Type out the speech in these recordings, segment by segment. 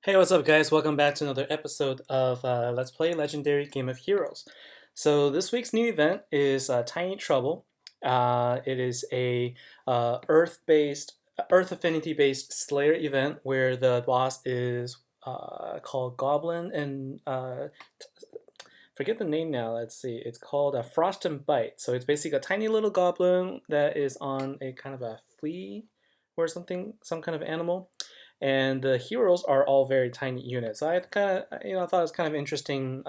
Hey, what's up, guys? Welcome back to another episode of Let's Play Legendary Game of Heroes. So this week's new event is Tiny Trouble. It is a Earth-based, Earth affinity-based Slayer event where the boss is called Goblin and forget the name now. Let's see. It's called a Frost and Bite. So it's basically a tiny little goblin that is on a kind of a flea or something, some kind of animal, and the heroes are all very tiny units. So I kind of, I thought it was kind of interesting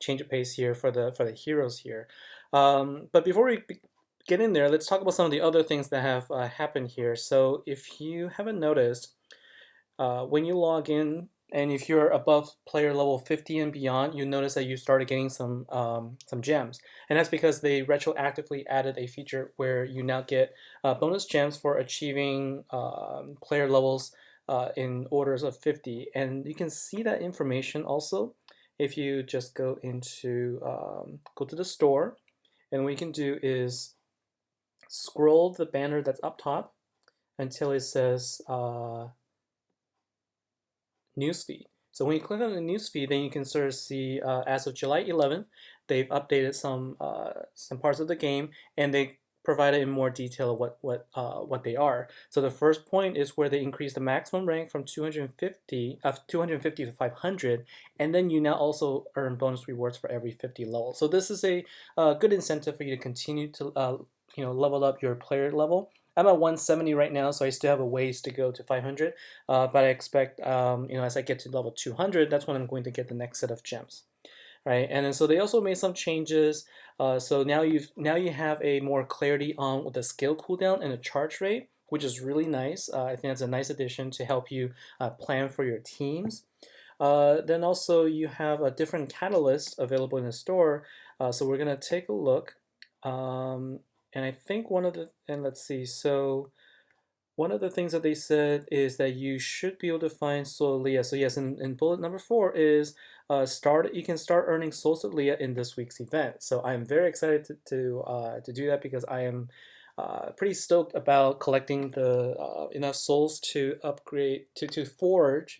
change of pace here for the heroes here. But before we get in there, let's talk about some of the other things that have happened here. So if you haven't noticed, when you log in and if you're above player level 50 and beyond, you notice that you started getting some gems, and that's because they retroactively added a feature where you now get bonus gems for achieving player levels in orders of 50, and you can see that information also if you just go into go to the store, and what you can do is scroll the banner that's up top until it says newsfeed. So when you click on the newsfeed, then you can sort of see as of July 11th, they've updated some parts of the game, and they provided in more detail what they are. So the first point is where they increase the maximum rank from 250 to 500, and then you now also earn bonus rewards for every 50 levels. So this is a good incentive for you to continue to level up your player level. I'm at 170 right now, so I still have a ways to go to 500. But I expect, as I get to level 200, that's when I'm going to get the next set of gems, right? And then so they also made some changes. So now you have a more clarity on the skill cooldown and the charge rate, which is really nice. I think that's a nice addition to help you plan for your teams. Then also you have a different catalyst available in the store. So we're gonna take a look. And I think let's see, so one of the things that they said is that you should be able to find Soul Leah. So yes, in bullet number 4 is you can start earning Souls of Leah in this week's event. So I am very excited to do that because I am pretty stoked about collecting the enough souls to upgrade to forge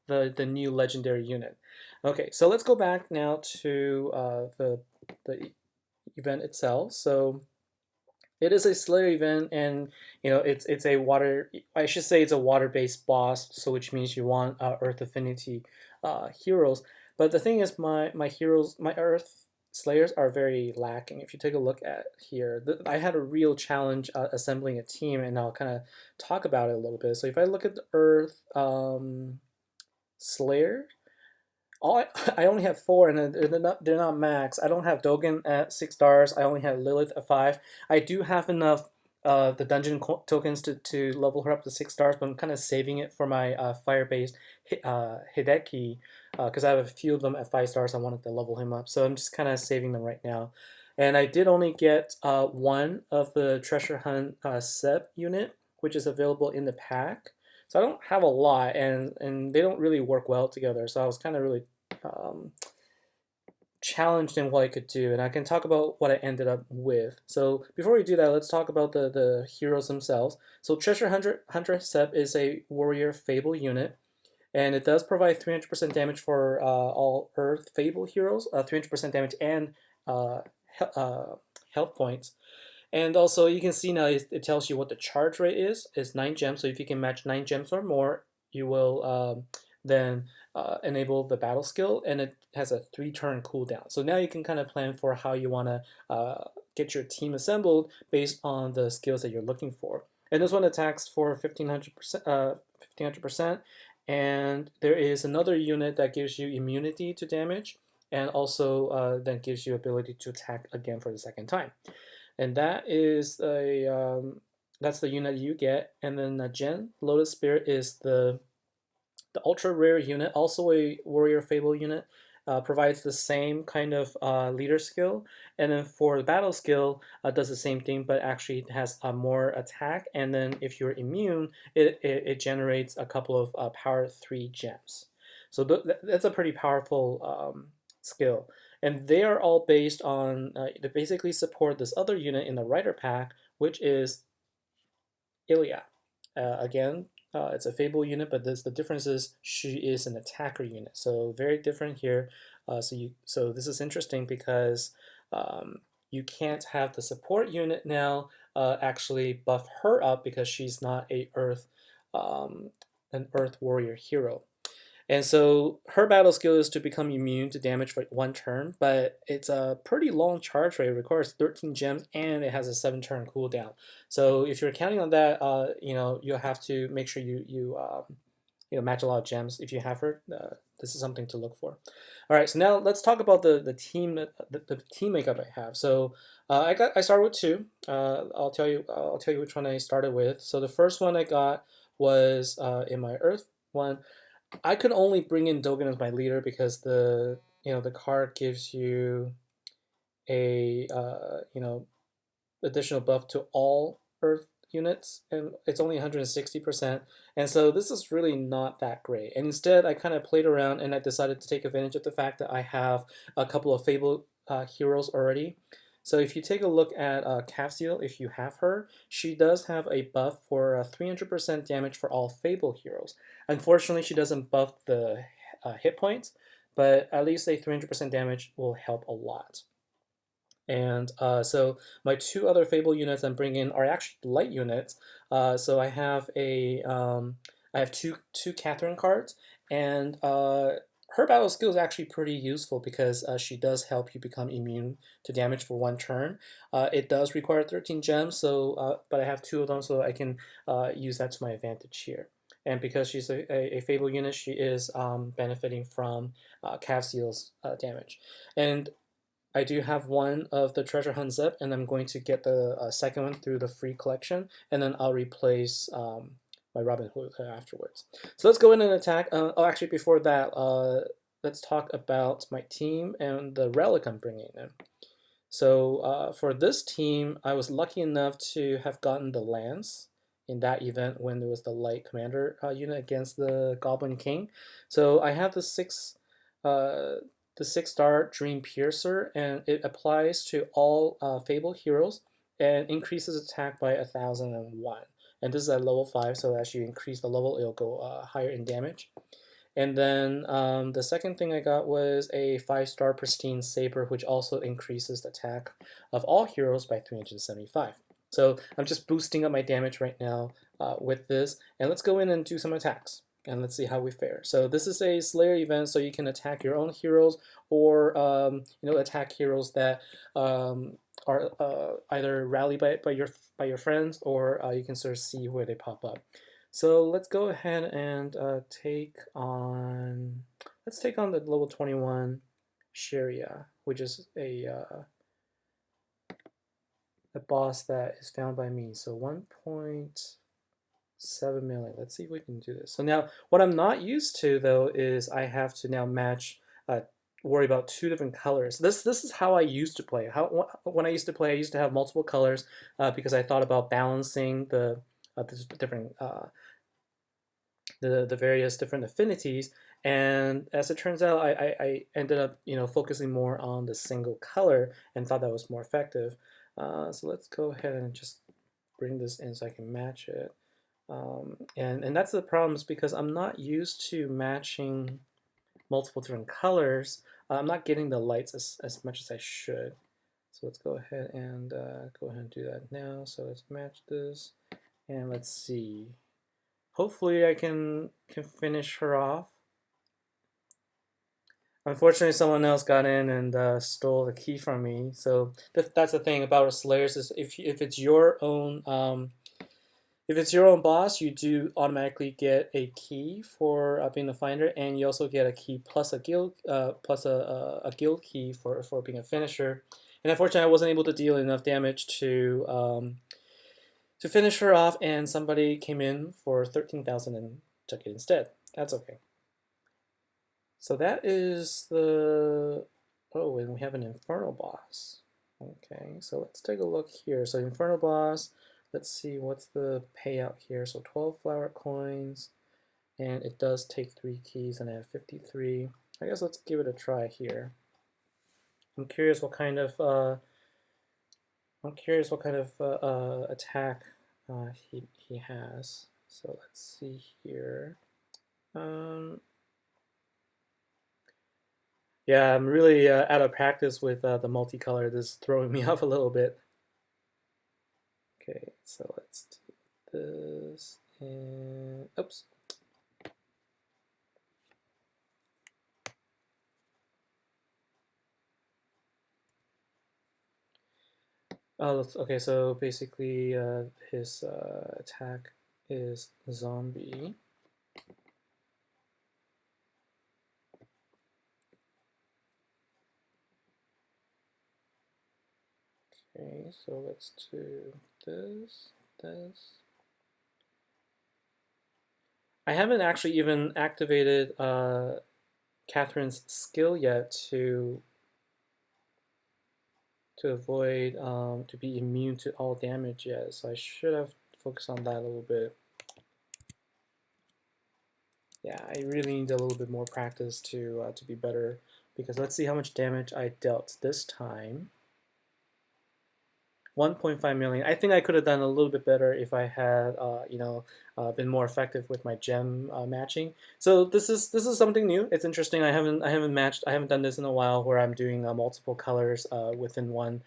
the new legendary unit. Okay, so let's go back now to the event itself. So it is a Slayer event, and it's a water. I should say it's a water-based boss, so which means you want Earth Affinity heroes. But the thing is, my heroes, my Earth Slayers are very lacking. If you take a look at here, I had a real challenge assembling a team, and I'll kind of talk about it a little bit. So if I look at the Earth Slayer, I only have 4, and they're not max. I don't have Dogen at 6 stars. I only have Lilith at 5. I do have enough the dungeon tokens to level her up to 6 stars, but I'm kind of saving it for my fire-based Hideki because I have a few of them at 5 stars. I wanted to level him up, so I'm just kind of saving them right now. And I did only get one of the Treasure Hunt Sep unit, which is available in the pack. So I don't have a lot, and they don't really work well together. So I was kind of really um, challenged in what I could do, and I can talk about what I ended up with. So before we do that, let's talk about the heroes themselves. So Treasure Hunter Sep is a warrior fable unit, and it does provide 300% damage for all Earth Fable heroes, 300% damage and uh, he health points. And also you can see now it tells you what the charge rate is. It's 9 gems, so if you can match 9 gems or more, you will then enable the battle skill, and it has a 3-turn cooldown. So now you can kind of plan for how you want to get your team assembled based on the skills that you're looking for. And this one attacks for 1500%, 1500%, and there is another unit that gives you immunity to damage, and also then gives you ability to attack again for the second time. And that's the unit you get. And then Jen Lotus Spirit is the ultra rare unit, also a warrior fable unit. Provides the same kind of leader skill, and then for the battle skill does the same thing, but actually has more attack. And then if you're immune, it generates a couple of power 3 gems. So that's a pretty powerful skill, and they are all based on they basically support this other unit in the Rider pack, which is Ilya. Again, It's a Fable unit, but the difference is she is an attacker unit. So very different here. So this is interesting because um, you can't have the support unit now actually buff her up because she's not um, an Earth warrior hero. And so her battle skill is to become immune to damage for 1 turn, but it's a pretty long charge rate. It requires 13 gems and it has a 7 turn cooldown. So if you're counting on that, you'll have to make sure you match a lot of gems if you have her. This is something to look for. All right, so now let's talk about the team makeup I have. So I started with two. I'll tell you which one I started with. So the first one I got was in my Earth one. I could only bring in Dogen as my leader because the card gives you a additional buff to all Earth units, and it's only 160%. And so this is really not that great. And instead, I kind of played around and I decided to take advantage of the fact that I have a couple of Fable heroes already. So if you take a look at Capsule, if you have her, she does have a buff for 300% damage for all Fable heroes. Unfortunately, she doesn't buff the hit points, but at least a 300% damage will help a lot. And so my two other Fable units I'm bringing are actually light units. So I have two Catherine cards, and her battle skill is actually pretty useful because she does help you become immune to damage for 1 turn. It does require 13 gems, but I have two of them, so I can use that to my advantage here. And because she's a Fable unit, she is benefiting from Cav Seal's damage. And I do have one of the treasure hunt zip, and I'm going to get the second one through the free collection, and then I'll replace my Robin Hood afterwards. So let's go in and attack. Actually, before that, let's talk about my team and the relic I'm bringing in. So for this team, I was lucky enough to have gotten the lance in that event when there was the light commander unit against the Goblin King. So I have uh, the 6-star Dream Piercer, and it applies to all Fable heroes and increases attack by 1001. And this is at level 5, so as you increase the level, it'll go higher in damage. And then the second thing I got was a 5-star Pristine Saber, which also increases the attack of all heroes by 375. So I'm just boosting up my damage right now with this. And let's go in and do some attacks. And let's see how we fare. So this is a Slayer event, so you can attack your own heroes or attack heroes that are either rallied by your friends, or you can sort of see where they pop up. So let's go ahead and let's take on the level 21 Sharia, which is a boss that is found by me. So 1.7 million. Let's see if we can do this. So now what I'm not used to though is I have to now worry about 2 different colors. This is how I used to play. When I used to play, I used to have multiple colors because I thought about balancing the different the various different affinities. And as it turns out, I ended up focusing more on the single color and thought that was more effective. So let's go ahead and just bring this in so I can match it. And that's the problem, is because I'm not used to matching multiple different colors. I'm not getting the lights as much as I should. So let's go ahead and do that now. So let's match this, and let's see. Hopefully I can finish her off. Unfortunately, someone else got in and stole the key from me. So that's the thing about Slayers, is if it's your own boss, you do automatically get a key for being a finder, and you also get a key plus a guild guild key for being a finisher. And unfortunately, I wasn't able to deal enough damage to finish her off, and somebody came in for 13,000 and took it instead. That's okay. So that is the... Oh, and we have an Infernal boss. Okay, so let's take a look here. So Infernal boss, let's see what's the payout here. So 12 flower coins, and it does take 3 keys, and I have 53. I guess let's give it a try here. I'm curious what kind of attack he has. so let's see here. Yeah, I'm really out of practice with the multicolor. This is throwing me off a little bit. Okay, so let's do this and oops. Okay, so basically his attack is zombie. Okay, so let's do this. I haven't actually even activated Catherine's skill yet to avoid to be immune to all damage yet, so I should have focused on that a little bit. Yeah, I really need a little bit more practice to be better, because let's see how much damage I dealt this time. 1.5 million. I think I could have done a little bit better if I had, been more effective with my gem matching. So this is something new. It's interesting. I haven't done this in a while where I'm doing multiple colors within one,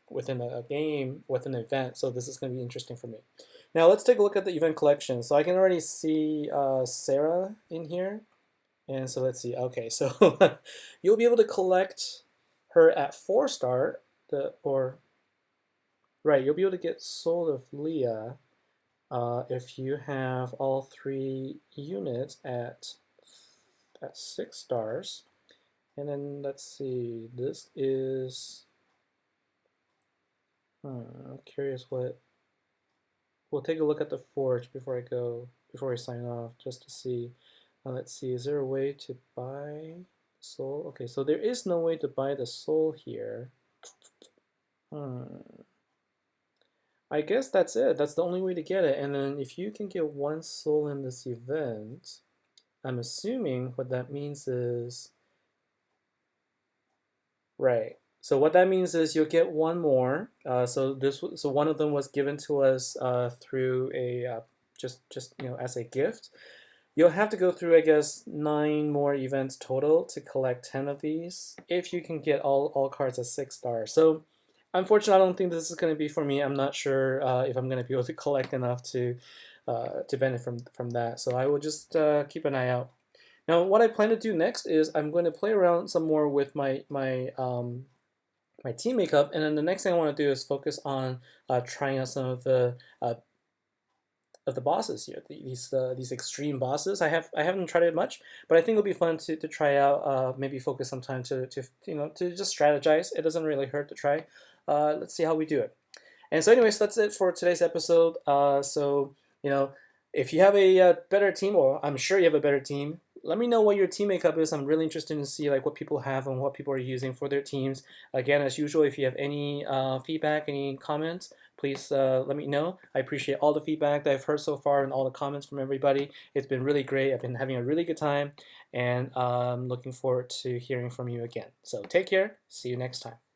within a game, within an event. So this is going to be interesting for me. Now let's take a look at the event collection. So I can already see Sarah in here, and so let's see. Okay, so you'll be able to collect her at 4-star. Right, you'll be able to get Soul of Leah if you have all 3 units at 6 stars. And then let's see, this is I'm curious what we'll take a look at the forge before I sign off, just to see. Let's see, is there a way to buy soul? Okay, so there is no way to buy the soul here. I guess that's it. That's the only way to get it. And then if you can get 1 soul in this event, I'm assuming what that means is right. So what that means is you'll get 1 more. So one of them was given to us through a just as a gift. You'll have to go through, I guess, 9 more events total to collect 10 of these if you can get all cards at 6 stars. So unfortunately, I don't think this is going to be for me. I'm not sure if I'm going to be able to collect enough to benefit from that. So I will just keep an eye out. Now, what I plan to do next is I'm going to play around some more with my team makeup, and then the next thing I want to do is focus on trying out some of the bosses here. These extreme bosses. I haven't tried it much, but I think it'll be fun to try out. Maybe focus some time to to just strategize. It doesn't really hurt to try. Let's see how we do it. And so, anyways, that's it for today's episode. So, if you have a better team, or I'm sure you have a better team, let me know what your team makeup is. I'm really interested to see like what people have and what people are using for their teams. Again, as usual, if you have any feedback, any comments, please let me know. I appreciate all the feedback that I've heard so far and all the comments from everybody. It's been really great. I've been having a really good time, and I'm looking forward to hearing from you again. So take care. See you next time.